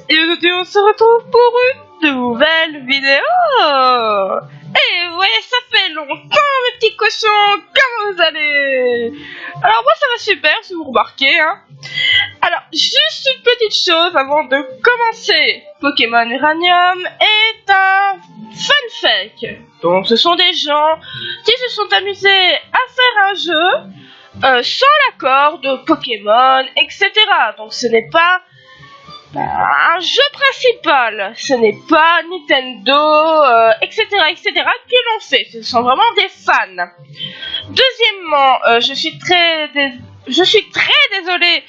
et on se retrouve pour une nouvelle vidéo. Et ouais, ça fait longtemps mes petits cochons, comment vous allez? Alors moi ça va super si vous remarquez hein. Alors juste une petite chose avant de commencer. Pokémon Uranium est un fun fact. Donc ce sont des gens qui se sont amusés à faire un jeu sans l'accord de Pokémon, etc. Donc ce n'est pas un jeu principal, ce n'est pas Nintendo, etc., etc. qui l'ont fait. Ce sont vraiment des fans. Deuxièmement, je suis très désolée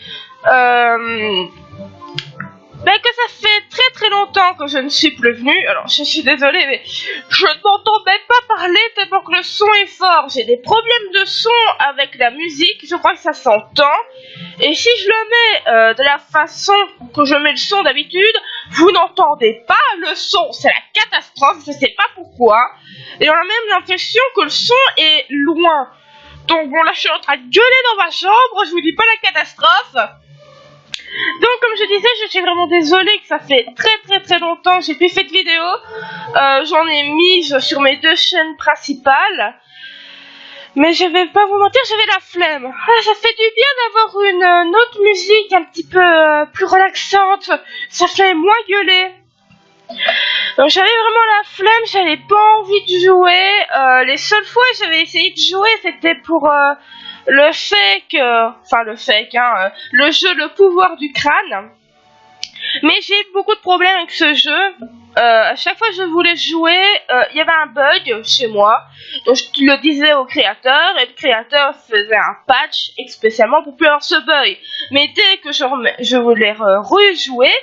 que ça fait très longtemps que je ne suis plus venue. Alors je suis désolée mais je n'entends même pas parler tellement que le son est fort. J'ai des problèmes de son avec la musique, je crois que ça s'entend. Et si je le mets de la façon que je mets le son d'habitude, vous n'entendez pas le son. C'est la catastrophe, je sais pas pourquoi. Et on a même l'impression que le son est loin. Donc bon là je suis en train de gueuler dans ma chambre, je vous dis pas la catastrophe. Donc comme je disais, je suis vraiment désolée que ça fait très longtemps que j'ai plus fait de vidéo. J'en ai mis sur mes deux chaînes principales. Mais je vais pas vous mentir, j'avais la flemme. Ça fait du bien d'avoir une autre musique un petit peu plus relaxante. Ça fait moins gueuler. Donc j'avais vraiment la flemme, j'avais pas envie de jouer. Les seules fois que j'avais essayé de jouer, c'était pour le jeu Le Pouvoir du Crâne. Mais j'ai eu beaucoup de problèmes avec ce jeu. À chaque fois que je voulais jouer, il y avait un bug chez moi. Donc je le disais au créateur et le créateur faisait un patch spécialement pour plus avoir ce bug. Mais dès que je voulais rejouer,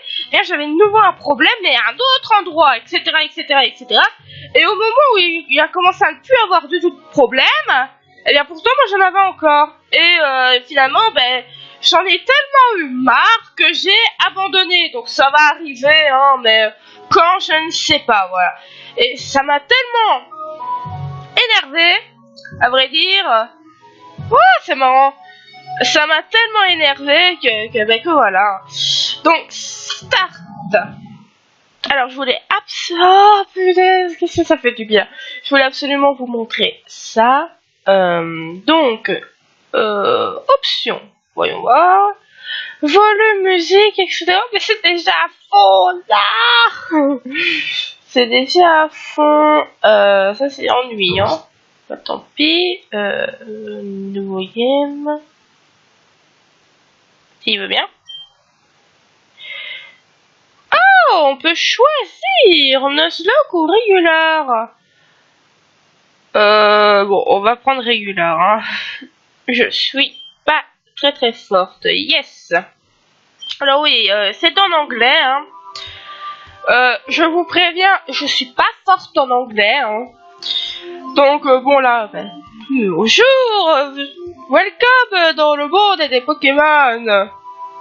j'avais de nouveau un problème mais à un autre endroit, etc., etc. Et au moment où il a commencé à ne plus avoir du tout de problème, et bien pourtant moi j'en avais encore. Et finalement j'en ai tellement eu marre que j'ai abandonné. Donc ça va arriver hein, mais quand je ne sais pas, voilà. Et ça m'a tellement énervé, à vrai dire. Ouais, c'est marrant. Ça m'a tellement énervé que voilà. Donc start. Alors je voulais absolument, putain, qu'est-ce que ça fait du bien. Je voulais absolument vous montrer ça. Donc options, voyons voir, volume, musique, etc. Mais c'est déjà à fond là. C'est déjà à fond. Ça c'est ennuyant. Bah, tant pis. Nouveau game. S'il veut bien. Oh, on peut choisir Nuzlocke ou Regular. Bon, on va prendre Regular. Hein. Je suis pas très forte. Yes. Alors oui, c'est en anglais. Hein. Je vous préviens, je suis pas forte en anglais. Hein. Donc bon là, bonjour, welcome dans le monde des Pokémon.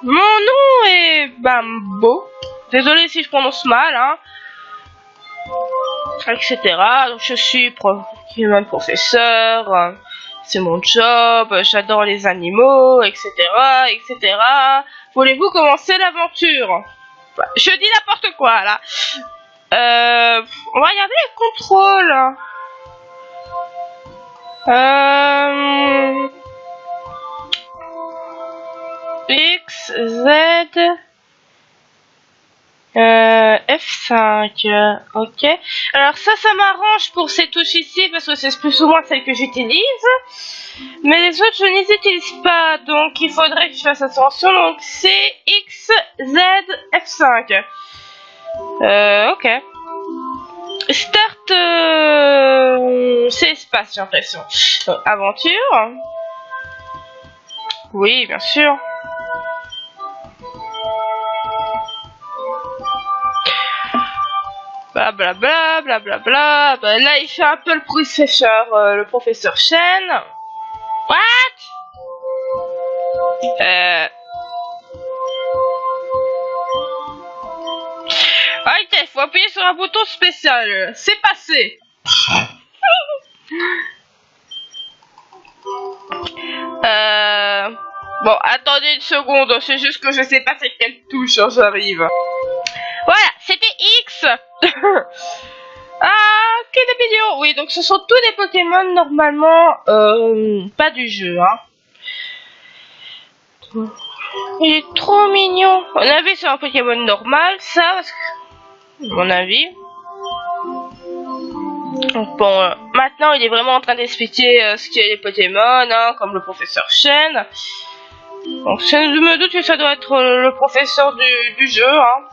Mon nom est Bambo. Désolé si je prononce mal. Hein. Etc. Donc je suis Pokémon professeur. C'est mon job, j'adore les animaux, etc., etc. Voulez-vous commencer l'aventure? Je dis n'importe quoi, là. On va regarder les contrôles. X, Z... F5, ok. Alors ça m'arrange pour ces touches ici parce que c'est plus ou moins celle que j'utilise. Mais les autres je ne les utilise pas, donc il faudrait que je fasse attention. Donc c'est X, Z, F5. Ok. Start, c'est espace j'ai l'impression. Aventure. Oui, bien sûr. Blablabla. Bah, là, il fait un peu le professeur Chen. What? Ok, faut appuyer sur un bouton spécial. C'est passé. Bon, attendez une seconde, c'est juste que je sais pas c'est quelle touche, hein, j'arrive. Voilà, c'était X. Ah, quelle vidéo. Oui, donc ce sont tous des Pokémon normalement, pas du jeu, hein. Il est trop mignon. On avait sur un Pokémon normal, ça, parce que, à mon avis. Donc bon, maintenant il est vraiment en train d'expliquer ce qu'est les Pokémon, hein, comme le professeur Chen. Donc je me doute que ça doit être le professeur du jeu, hein.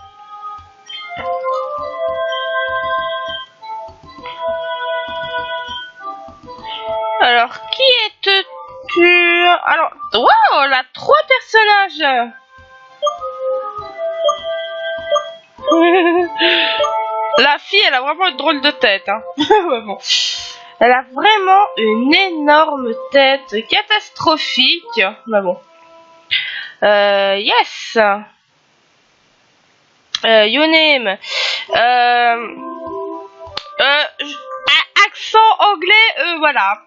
Alors, qui es-tu? Alors, wow, on a 3 personnages. La fille, elle a vraiment une drôle de tête, hein. Ouais, bon. Elle a vraiment une énorme tête, catastrophique. Bah bon. Yes. Your name. Accent anglais, voilà.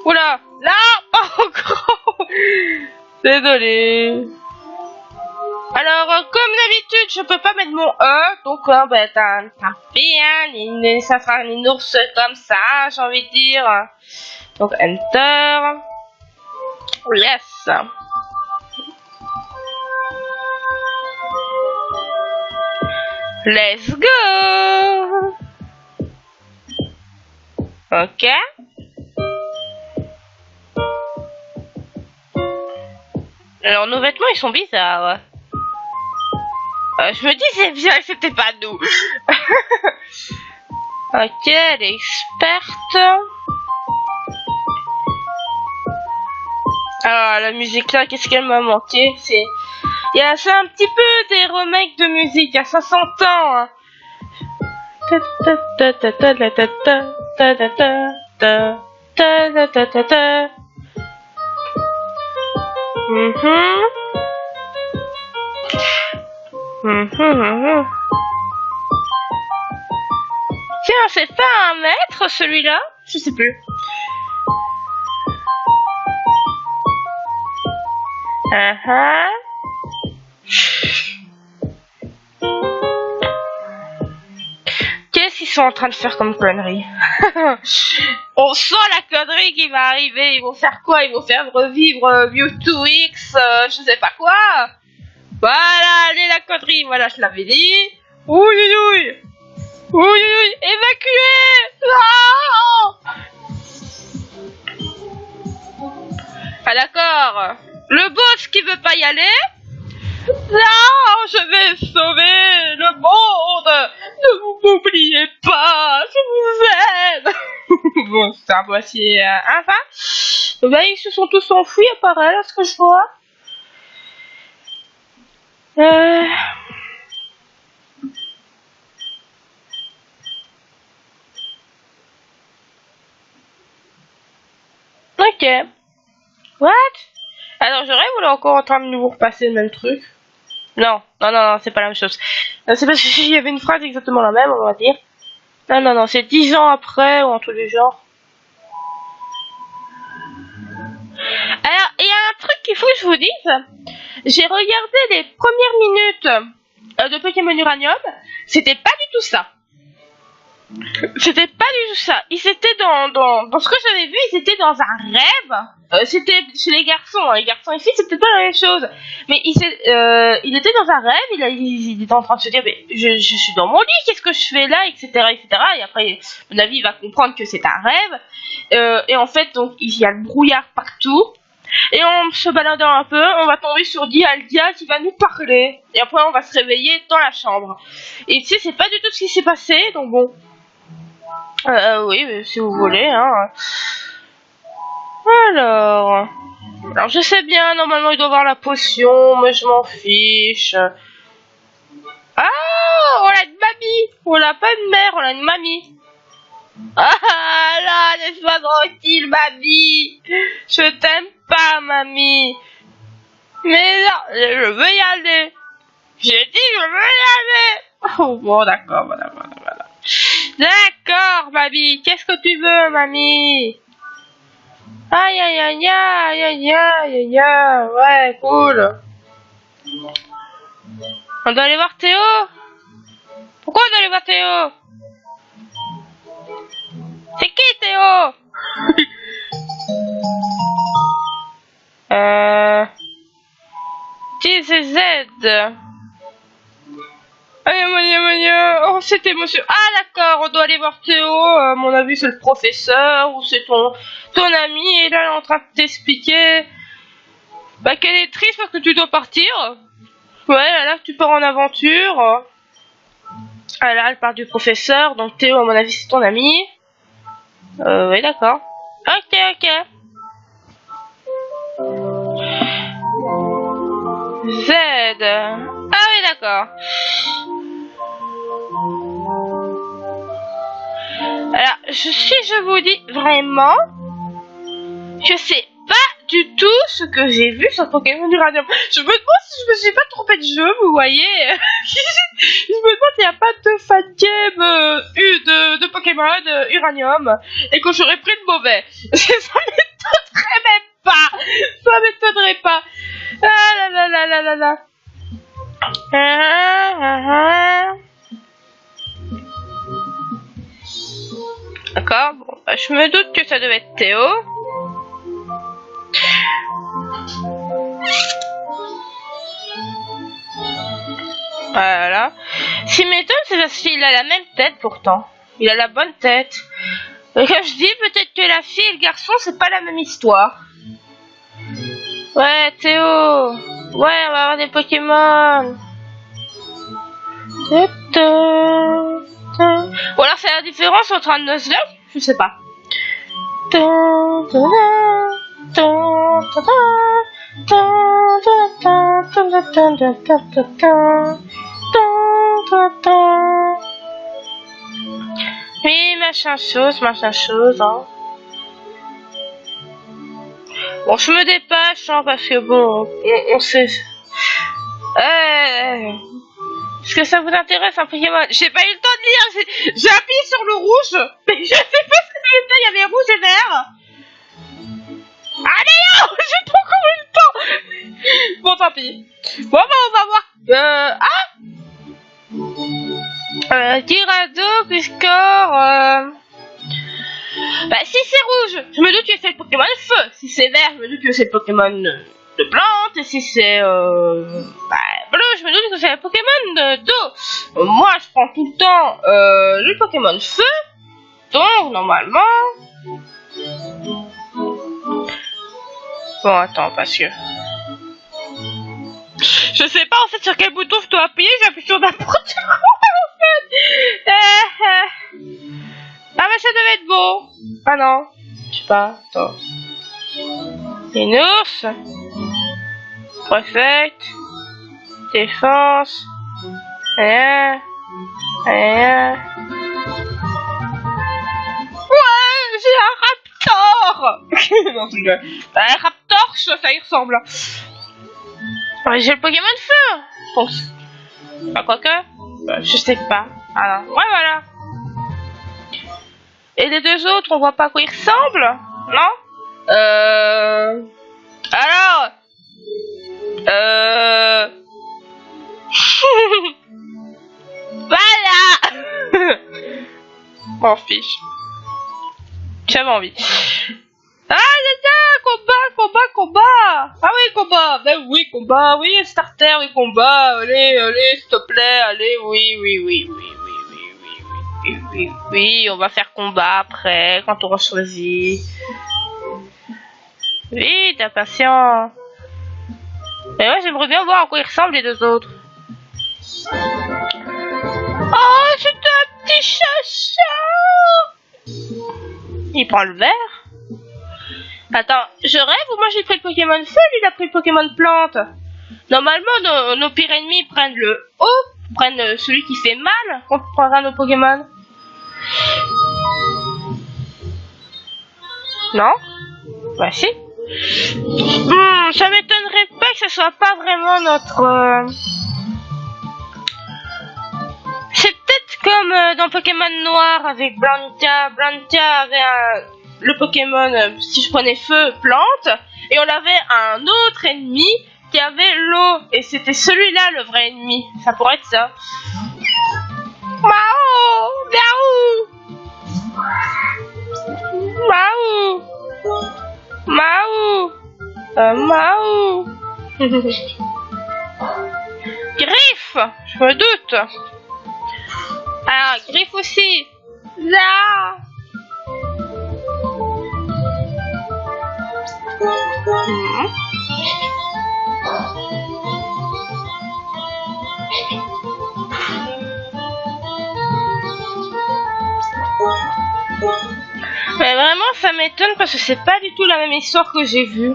Oula, là, pas encore. Désolé. Alors, comme d'habitude, je peux pas mettre mon E, donc bah, tant pis, hein, ça sera une ours comme ça, j'ai envie de dire. Donc, Enter. Yes. Let's go. Ok. Alors, nos vêtements, ils sont bizarres. Je me disais bien que c'était pas nous. Ok, elle est experte. Ah, la musique là, qu'est-ce qu'elle m'a manqué? C'est un petit peu des remakes de musique, il y a 500 ans. Hein. Tiens, c'est pas un maître celui-là? Je sais plus. Qu'est-ce qu'ils sont en train de faire comme connerie? On sent la connerie qui va arriver. Ils vont faire quoi? Ils vont faire revivre Mewtwo X, je sais pas quoi. Voilà, allez la connerie. Voilà, je l'avais dit. Ouh, ouh, ouh, évacuez. Ah d'accord. Le boss qui veut pas y aller. Non, je vais sauver le monde. Ne m'oubliez pas, je vous aide. Bon, c'est un boîtier enfin. Ben, ils se sont tous enfuis à part elle, à ce que je vois. Ok. What? Alors j'aurais voulu encore en train de nous repasser le même truc. Non, c'est pas la même chose. C'est parce qu'il y avait une phrase exactement la même, on va dire. Non, c'est 10 ans après ou en tout du genre. Alors, il y a un truc qu'il faut que je vous dise. J'ai regardé les premières minutes de Pokémon Uranium. C'était pas du tout ça. C'était pas du tout ça. Ils étaient dans ce que j'avais vu, ils étaient dans un rêve. C'était chez les garçons, hein. Les garçons et filles, c'était pas la même chose. Mais il était dans un rêve, il était en train de se dire, mais je suis dans mon lit, qu'est-ce que je fais là, etc., etc. Et après, à mon avis, il va comprendre que c'est un rêve. Et en fait, donc, il y a le brouillard partout. Et en se baladant un peu, on va tomber sur Dialga qui va nous parler. Et après, on va se réveiller dans la chambre. Et tu sais, c'est pas du tout ce qui s'est passé, donc bon. Oui, mais si vous voulez, hein. Alors, je sais bien, normalement il doit avoir la potion, mais je m'en fiche. Ah, on a une mamie. On n'a pas une mère, on a une mamie. Ah là, laisse-moi tranquille, mamie. Je t'aime pas, mamie. Mais non, je veux y aller. J'ai dit, je veux y aller. Oh, bon, d'accord, voilà. D'accord, mamie. Qu'est-ce que tu veux, mamie? Aïe aïe aïe aïe aïe aïe aïe aïe. Ouais, cool. On doit aller voir Théo. Pourquoi on doit aller voir Théo? C'est qui Théo? TZZ. Oh, c'était monsieur. Ah, d'accord, on doit aller voir Théo. À mon avis, c'est le professeur ou c'est ton ami. Et là, elle est en train de t'expliquer qu'elle est triste parce que tu dois partir. Ouais, là, tu pars en aventure. Ah, là, elle parle du professeur. Donc, Théo, à mon avis, c'est ton ami. Oui, d'accord. Ok, ok. Z. Ah oui, d'accord. Alors, si je vous dis vraiment, je sais pas du tout ce que j'ai vu sur Pokémon Uranium. Je me demande si je me suis pas trompée de jeu, vous voyez. Je me demande s'il n'y a pas de fan game de Pokémon Uranium et que j'aurais pris le mauvais. Ça m'étonnerait même pas. Ça m'étonnerait pas. Ah là là là là là là. D'accord, bon, je me doute que ça devait être Théo. Voilà. Ce qui m'étonne, c'est parce qu'il a la même tête pourtant. Il a la bonne tête. Et comme je dis, peut-être que la fille et le garçon, c'est pas la même histoire. Ouais, Théo. Ouais, on va avoir des Pokémon. Ou alors c'est la différence entre un Nuzlocke, je sais pas. Oui, machin chose, hein. Bon, je me dépêche, hein, parce que bon, on sait. Est-ce que ça vous intéresse un Pokémon? J'ai pas eu le temps de lire, j'ai appuyé sur le rouge, mais je sais pas ce que c'était, il y avait rouge et vert. Allez, oh, j'ai pas encore eu le temps. Bon, tant pis. Bon, on va voir. Tirado, Cuscor, si c'est rouge, je me doute que c'est le Pokémon feu. Si c'est vert, je me doute que c'est le Pokémon de plante. Et si c'est bleu, je me doute que c'est le Pokémon d'eau. Moi, je prends tout le temps le Pokémon feu. Donc, normalement... Bon, attends, parce que... Je sais pas en fait sur quel bouton je dois appuyer, j'appuie sur n'importe quoi en fait. Ah mais ça devait être beau. Ah non, je sais pas, attends. Une ours. Perfect. Défense. Rien. Ouais, j'ai un raptor. Non, je rigole. Un raptor, ça y ressemble. Ouais, j'ai le Pokémon feu. Donc, quoique, je sais pas. Alors, ouais, voilà. Et les deux autres, on voit pas à quoi ils ressemblent, non? Alors, voilà. M'en fiche. J'avais envie. Ah, combat. Ah oui, combat. Ben oui, combat. Oui, starter, oui, combat. Allez, s'il te plaît. Allez, oui, on va faire combat après, quand on aura choisi. Oui, t'es patient. Et ouais, j'aimerais bien voir à quoi ils ressemblent les deux autres. Oh, c'est un petit chacha. Il prend le verre. Attends, je rêve ou moi j'ai pris le Pokémon feu, lui il a pris le Pokémon plante. Normalement, nos pires ennemis prennent le haut, prennent celui qui fait mal quand on prendra nos Pokémon. Non? Bah si. Ça m'étonnerait pas que ce soit pas vraiment notre... C'est peut-être comme dans Pokémon Noir avec Blanca. Blanca avait le Pokémon, si je prenais feu, plante, et on avait un autre ennemi qui avait l'eau, et c'était celui-là le vrai ennemi. Ça pourrait être ça. Mao, miaou, Mao, Mao, Mao. Griffe, je me doute. Ah, Griffe aussi. Là. Mais vraiment, ça m'étonne parce que c'est pas du tout la même histoire que j'ai vue.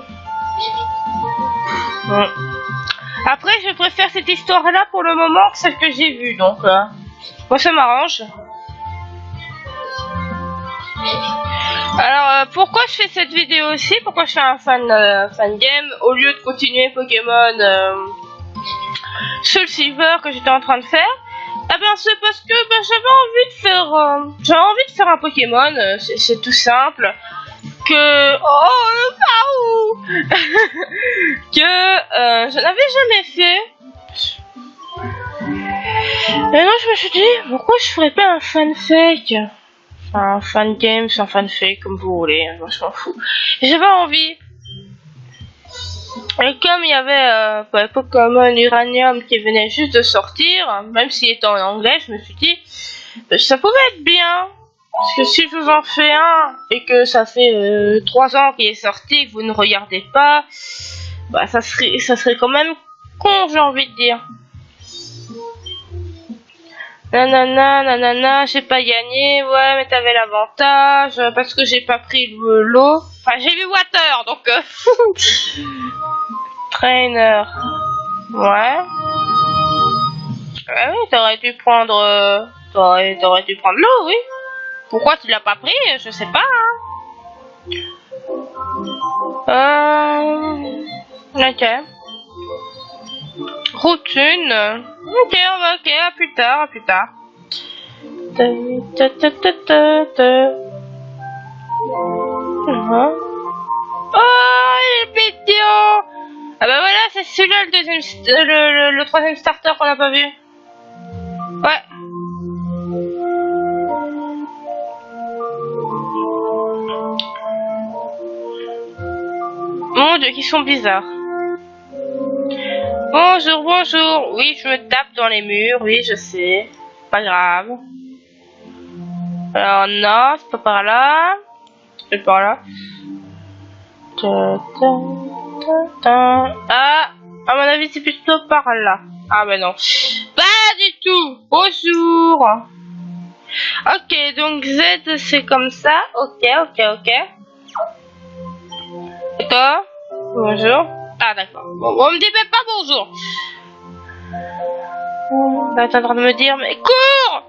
Après, je préfère cette histoire-là pour le moment que celle que j'ai vue, donc moi ça m'arrange. Alors, pourquoi je fais cette vidéo aussi? Pourquoi je fais un fan game au lieu de continuer Pokémon Soul Silver que j'étais en train de faire? Eh bien, c'est parce que j'avais envie de faire un Pokémon. C'est tout simple. Que que je n'avais jamais fait. Et moi je me suis dit pourquoi je ferais pas un fanfic, un fan game, un fanfic comme vous voulez, moi je m'en fous. J'avais envie. Et comme il y avait Pokémon Uranium qui venait juste de sortir, même s'il était en anglais, je me suis dit ça pouvait être bien. Parce que si je vous en fais un et que ça fait 3 ans qu'il est sorti et que vous ne regardez pas, bah ça serait quand même con, j'ai envie de dire. Nanana, nanana, j'ai pas gagné, ouais, mais t'avais l'avantage parce que j'ai pas pris l'eau. Enfin, j'ai vu Water, donc Trainer. Ouais. Ah oui, t'aurais dû prendre l'eau, oui. Pourquoi tu l'as pas pris? Je sais pas. Ok. Route 1. Ok, à plus tard, Oh, il est mignon. Ah bah voilà, c'est celui-là le troisième starter qu'on n'a pas vu. Ouais. Mon Dieu, qu'ils sont bizarres. Bonjour, bonjour. Oui, je me tape dans les murs. Oui, je sais. Pas grave. Alors, non, c'est pas par là. C'est par là. Ah, à mon avis, c'est plutôt par là. Ah, ben non. Pas du tout. Bonjour. Ok, donc Z, c'est comme ça. Ok. Et toi? Bonjour. Ah d'accord. Bon, on me dit même pas bonjour. Là, t'es en train de me dire, mais cours.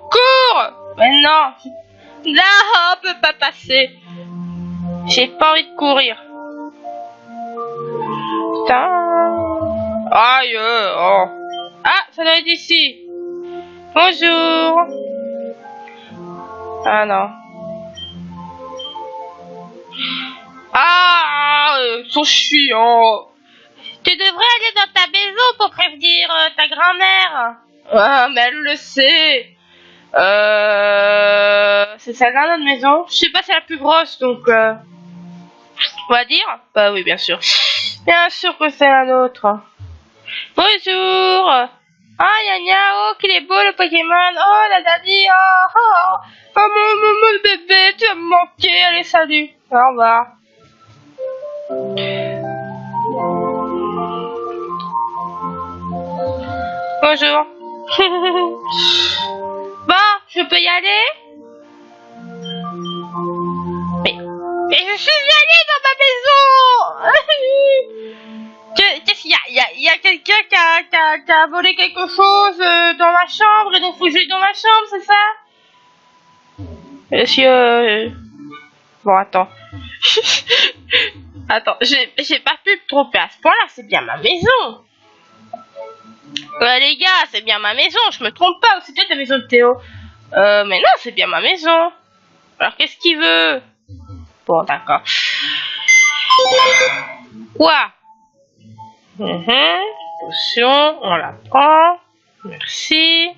Mais non. Là, on peut pas passer. J'ai pas envie de courir. Putain. Aïe. Oh. Ah, ça doit être ici. Bonjour. Ah non. Ah, ils sont chiants. Tu devrais aller dans ta maison pour prévenir ta grand-mère. Ah, mais elle le sait. C'est celle-là notre maison. Je sais pas, c'est la plus grosse, donc on va dire. Bah oui, bien sûr. Bien sûr que c'est la nôtre. Bonjour. Ah, oh, qu'il est beau le Pokémon. Oh, la daddy. Oh, mon bébé, tu vas me manquer. Allez, salut. Au revoir. Bonjour. Bon, je peux y aller? Mais je suis allée dans ma maison. Qu'est-ce qu'il y a? Il y a quelqu'un qui a volé quelque chose dans ma chambre et donc faut que j'aille dans ma chambre, c'est ça? Monsieur... Bon, attends. Attends, j'ai pas pu me tromper à ce point-là, c'est bien ma maison. Les gars, c'est bien ma maison, je me trompe pas, c'est peut-être la maison de Théo. Mais non, c'est bien ma maison. Alors qu'est-ce qu'il veut? Bon, d'accord. Quoi? Potion, on la prend. Merci.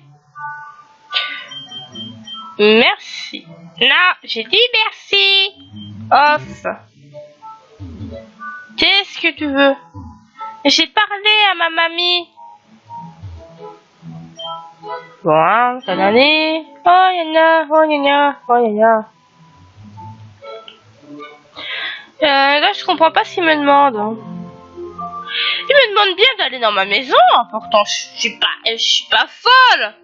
Merci. Non, j'ai dit merci. Off. Qu'est-ce que tu veux? J'ai parlé à ma mamie. Bon, hein, quelle année? Oh, yana, oh, yana, oh, yana. Là, je comprends pas ce qu'il me demande. Il me demande bien d'aller dans ma maison. Pourtant, je suis pas folle.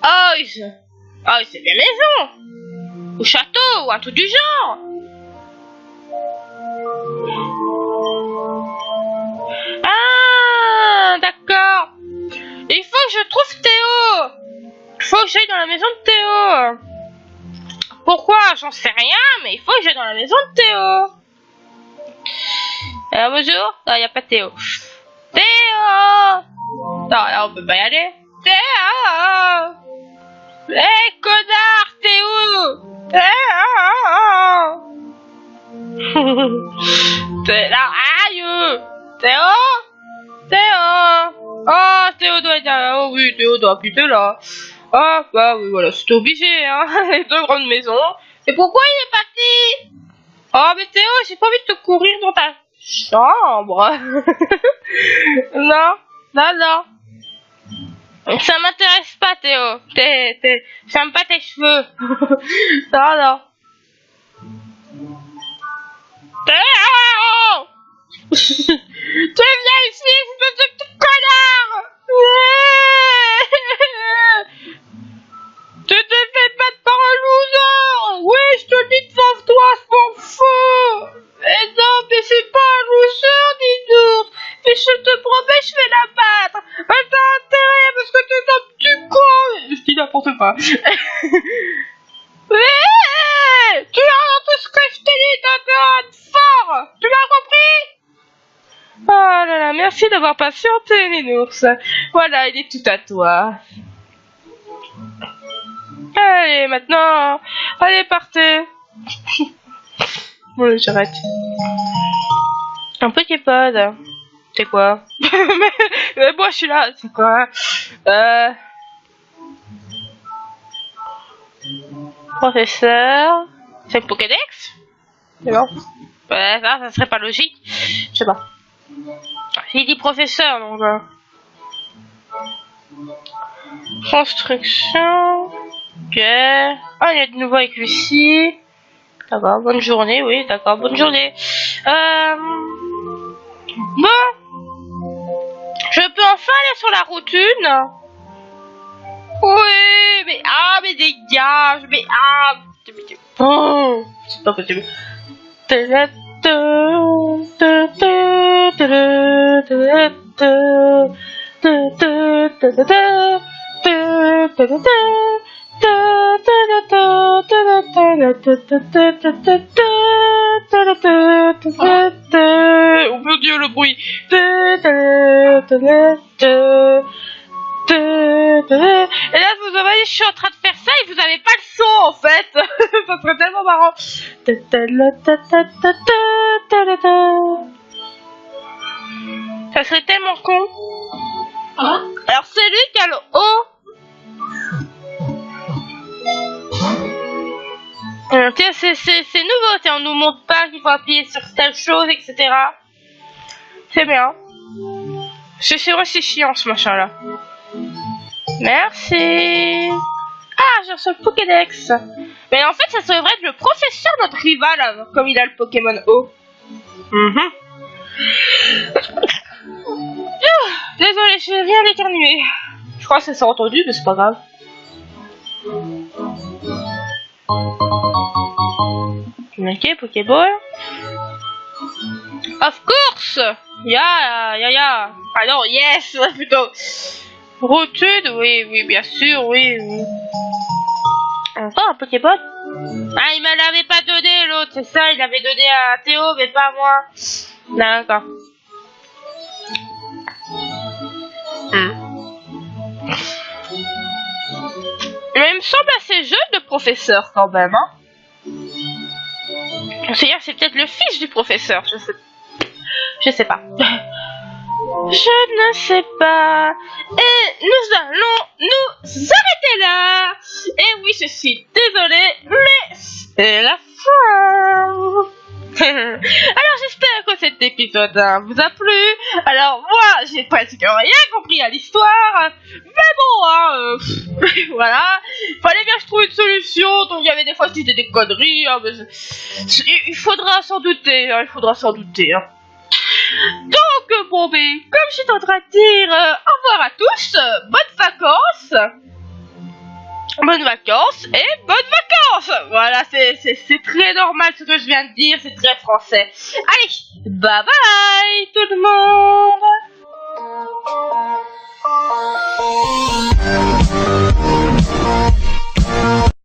Oh, c'est bien maison. Ou château, ou un truc du genre. Ah, d'accord. Il faut que je trouve Théo. Il faut que j'aille dans la maison de Théo. Pourquoi? J'en sais rien, mais il faut que j'aille dans la maison de Théo. Bonjour. Non, il n'y a pas Théo. Théo. Non, là, on peut pas y aller. Théo. Hé, connard, Théo. Théo. T'es là, aïe. Théo. Théo. Oh, Théo doit être là. Oh oui, Théo doit putain là. Ah, bah oui, voilà, c'était obligé, hein. Les deux grandes maisons. Et pourquoi il est parti? Oh, mais Théo, j'ai pas envie de te courir dans ta chambre. Non, non, non. Ça m'intéresse pas, Théo. J'aime pas tes cheveux. Non, non. Théo. Tu viens ici, espèce de petit connard. Tu te fais pas de par un loser. Oui, je te le dis devant toi, je m'en fous. Mais non, mais c'est pas un loser, dis-nous. Mais je te promets, je vais la battre. Mais t'as intérêt, parce que t'es un petit con. Je dis n'importe quoi. Mais tu as tout ce que je t'ai dit, t'as fort. Tu m'as compris? Oh là là, merci d'avoir patienté, Nénours. Voilà, il est tout à toi. Allez, maintenant, allez, partez. Bon, j'arrête. Un Poképod. C'est quoi? mais moi, je suis là. C'est quoi? Professeur. C'est le Pokédex? C'est bon. Ouais, ça serait pas logique. Je sais pas. Il dit professeur, donc. Construction. Ok. Ah, il y a de nouveau avec Lucie. D'accord, bonne journée, oui, d'accord, bonne journée. Bon. Je peux enfin aller sur la route 1. Oui, mais mais dégage, mais oh, c'est pas possible. Oh mon Dieu, le bruit. Et là, vous voyez, je suis en train de faire ça et vous avez pas le son en fait. Ça serait tellement marrant. Ça serait tellement con. Alors c'est lui qui a le haut. Tiens, c'est nouveau, tiens, on nous montre pas qu'il faut appuyer sur telle chose, etc. C'est bien. C'est vrai, c'est chiant ce machin là. Merci. Ah, j'ai reçu le Pokédex. Mais en fait, ça devrait être le professeur, notre rival, comme il a le Pokémon O. Désolé, je viens d'éternuer. Je crois que ça s'est entendu, mais c'est pas grave. Ok, Pokéball. Of course. Ya. Ah non, yes, plutôt. Rotude, oui, bien sûr, oui. Encore un Pokéball. Ah, il me l'avait pas donné, l'autre, c'est ça, il l'avait donné à Théo, mais pas à moi. D'accord. Mais il me semble assez jeune, le professeur, quand même, hein. D'ailleurs, c'est peut-être le fils du professeur, je sais pas. Je ne sais pas. Et nous allons nous arrêter là. Et oui, je suis désolée, mais c'est la fin. Alors j'espère que cet épisode vous a plu. Alors moi j'ai presque rien compris à l'histoire, mais bon voilà, fallait bien que je trouve une solution. Donc il y avait des fois c'était des conneries, mais il faudra s'en douter, il faudra s'en douter. Donc bon ben comme je suis en train de dire au revoir à tous, bonnes vacances. Bonnes vacances et bonnes vacances. Voilà, c'est très normal ce que je viens de dire, c'est très français. Allez, bye bye tout le monde.